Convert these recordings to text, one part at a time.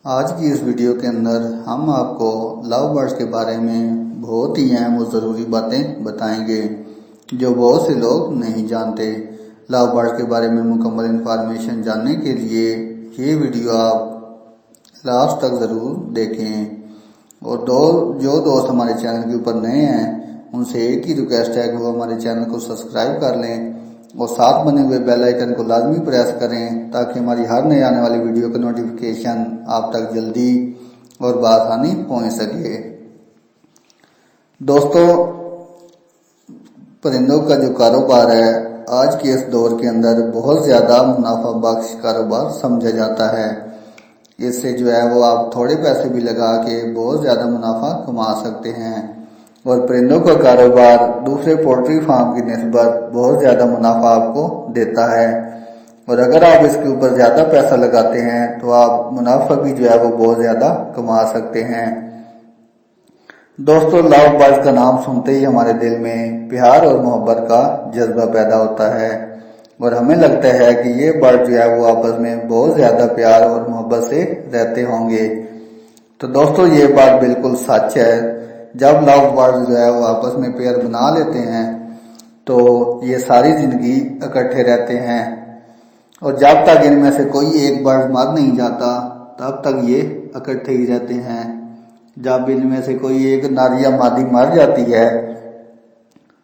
آج کی اس ویڈیو کے اندر ہم آپ کو لو برڈز کے بارے میں بہت ہی اہم و ضروری باتیں بتائیں گے جو بہت سے لوگ نہیں جانتے۔ لو برڈز کے بارے میں مکمل انفارمیشن جاننے کے لیے یہ ویڈیو آپ لاسٹ تک ضرور دیکھیں۔ اور جو دوست ہمارے چینل کے اوپر نئے ہیں ان سے ایک ہی ریکویسٹ ہے کہ وہ ہمارے چینل کو سبسکرائب کر لیں اور ساتھ بنے ہوئے بیل آئیکن کو لازمی پریس کریں تاکہ ہماری ہر نئے آنے والی ویڈیو کا نوٹیفیکیشن آپ تک جلدی اور بآسانی پہنچ سکے۔ دوستو، پرندوں کا جو کاروبار ہے آج کے اس دور کے اندر بہت زیادہ منافع بخش کاروبار سمجھا جاتا ہے۔ اس سے جو ہے وہ آپ تھوڑے پیسے بھی لگا کے بہت زیادہ منافع کما سکتے ہیں، اور پرندوں کا کاروبار دوسرے پولٹری فارم کی نسبت بہت زیادہ منافع آپ کو دیتا ہے، اور اگر آپ اس کے اوپر زیادہ پیسہ لگاتے ہیں تو آپ منافع بھی جو ہے وہ بہت زیادہ کما سکتے ہیں۔ دوستو، لو برڈز کا نام سنتے ہی ہمارے دل میں پیار اور محبت کا جذبہ پیدا ہوتا ہے، اور ہمیں لگتا ہے کہ یہ برڈ جو ہے وہ آپس میں بہت زیادہ پیار اور محبت سے رہتے ہوں گے۔ تو دوستو، یہ بات بالکل سچ ہے۔ جب لو برڈز جو ہے وہ آپس میں پیئر بنا لیتے ہیں تو یہ ساری زندگی اکٹھے رہتے ہیں، اور جب تک ان میں سے کوئی ایک برڈ مر نہیں جاتا تب تک یہ اکٹھے ہی رہتے ہیں۔ جب ان میں سے کوئی ایک نر یا مادی مر جاتی ہے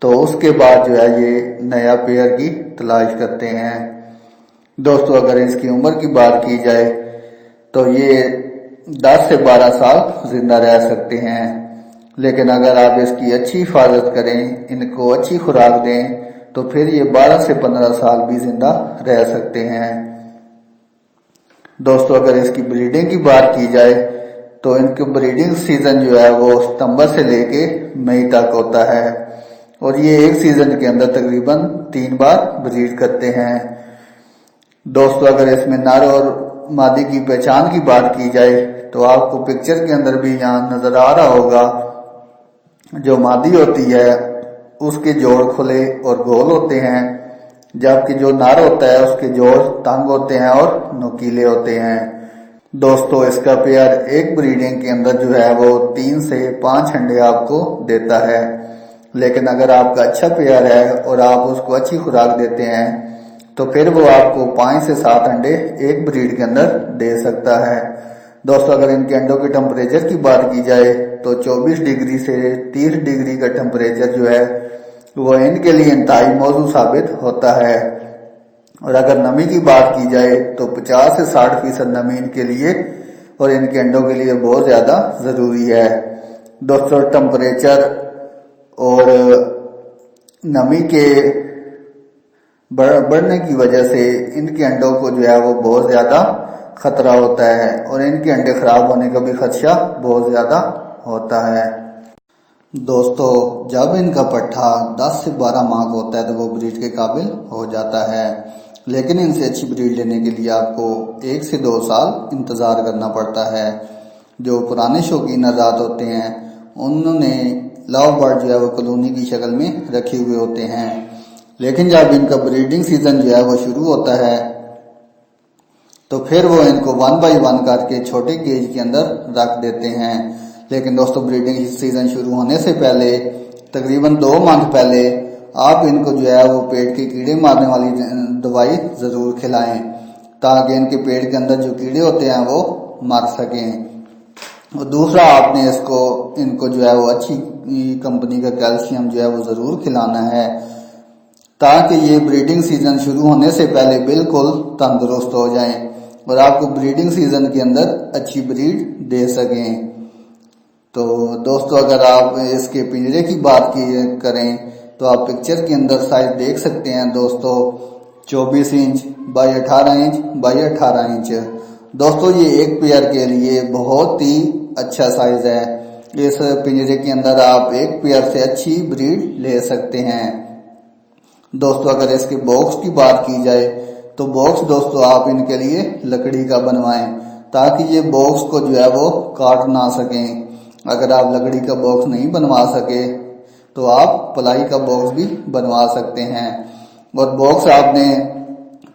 تو اس کے بعد جو ہے یہ نیا پیئر کی تلاش کرتے ہیں۔ دوستو، اگر اس کی عمر کی بات کی جائے تو یہ 10 سے 12 سال زندہ رہ سکتے ہیں، لیکن اگر آپ اس کی اچھی حفاظت کریں، ان کو اچھی خوراک دیں تو پھر یہ 12 سے 15 سال بھی زندہ رہ سکتے ہیں۔ دوستو، اگر اس کی بریڈنگ کی بات کی جائے تو ان کی بریڈنگ سیزن جو ہے وہ ستمبر سے لے کے مئی تک ہوتا ہے، اور یہ ایک سیزن کے اندر تقریباً 3 بار بریڈ کرتے ہیں۔ دوستو، اگر اس میں نر اور مادی کی پہچان کی بات کی جائے تو آپ کو پکچر کے اندر بھی یہاں نظر آ رہا ہوگا، جو مادی ہوتی ہے اس کے جوڑ کھلے اور گول ہوتے ہیں، جبکہ جو نر ہوتا ہے اس کے جوڑ تنگ ہوتے ہیں اور نوکیلے ہوتے ہیں۔ دوستو، اس کا پیئر ایک بریڈنگ کے اندر جو ہے وہ 3 سے 5 انڈے آپ کو دیتا ہے، لیکن اگر آپ کا اچھا پیئر ہے اور آپ اس کو اچھی خوراک دیتے ہیں تو پھر وہ آپ کو 5 سے 7 انڈے ایک بریڈ کے اندر دے سکتا ہے۔ دوستو، اگر ان کے انڈوں کے ٹمپریچر کی بات کی جائے تو 24 ڈگری سے 30 ڈگری کا ٹمپریچر جو ہے وہ ان کے لیے انتہائی موزوں ثابت ہوتا ہے، اور اگر نمی کی بات کی جائے تو 50 سے 60% نمی ان کے لیے اور ان کے انڈوں کے لیے بہت زیادہ ضروری ہے۔ دوستو، ٹمپریچر اور نمی کے بڑھنے کی وجہ سے ان کے انڈوں کو جو ہے وہ بہت زیادہ خطرہ ہوتا ہے، اور ان کے انڈے خراب ہونے کا بھی خدشہ بہت زیادہ ہوتا ہے۔ دوستو، جب ان کا پٹھا 10 سے 12 ماہ کا ہوتا ہے تو وہ بریڈ کے قابل ہو جاتا ہے، لیکن ان سے اچھی بریڈ لینے کے لیے آپ کو 1 سے 2 سال انتظار کرنا پڑتا ہے۔ جو پرانے شوقین حضرات ہوتے ہیں انہوں نے لو برڈ جو ہے وہ کالونی کی شکل میں رکھے ہوئے ہوتے ہیں، لیکن جب ان کا بریڈنگ سیزن جو ہے وہ شروع ہوتا ہے تو پھر وہ ان کو 1 بائی 1 کر کے چھوٹے کیج کے اندر رکھ دیتے ہیں۔ لیکن دوستو، بریڈنگ سیزن شروع ہونے سے پہلے تقریباً 2 منتھ پہلے آپ ان کو جو ہے وہ پیٹ کے کیڑے مارنے والی دوائی ضرور کھلائیں تاکہ ان کے پیٹ کے اندر جو کیڑے ہوتے ہیں وہ مر سکیں۔ اور دوسرا، آپ نے ان کو جو ہے وہ اچھی کمپنی کا کیلشیم جو ہے وہ ضرور کھلانا ہے تاکہ یہ بریڈنگ سیزن شروع ہونے سے پہلے بالکل تندرست ہو جائیں اور آپ کو بریڈنگ سیزن کے اندر اچھی بریڈ دے سکیں۔ تو دوستو، اگر آپ اس کے پنجرے کی بات کریں تو آپ پکچر کے اندر سائز دیکھ سکتے ہیں دوستو، 24 inch by 18 inch by 18 inch. دوستو، یہ ایک پیئر کے لیے بہت ہی اچھا سائز ہے۔ اس پنجرے کے اندر آپ ایک پیئر سے اچھی بریڈ لے سکتے ہیں۔ دوستو، اگر اس کے باکس کی بات کی جائے تو باکس دوستو آپ ان کے لیے لکڑی کا بنوائیں تاکہ یہ باکس کو جو ہے وہ کاٹ نہ سکیں۔ اگر آپ لکڑی کا باکس نہیں بنوا سکے تو آپ پلائی کا باکس بھی بنوا سکتے ہیں، اور باکس آپ نے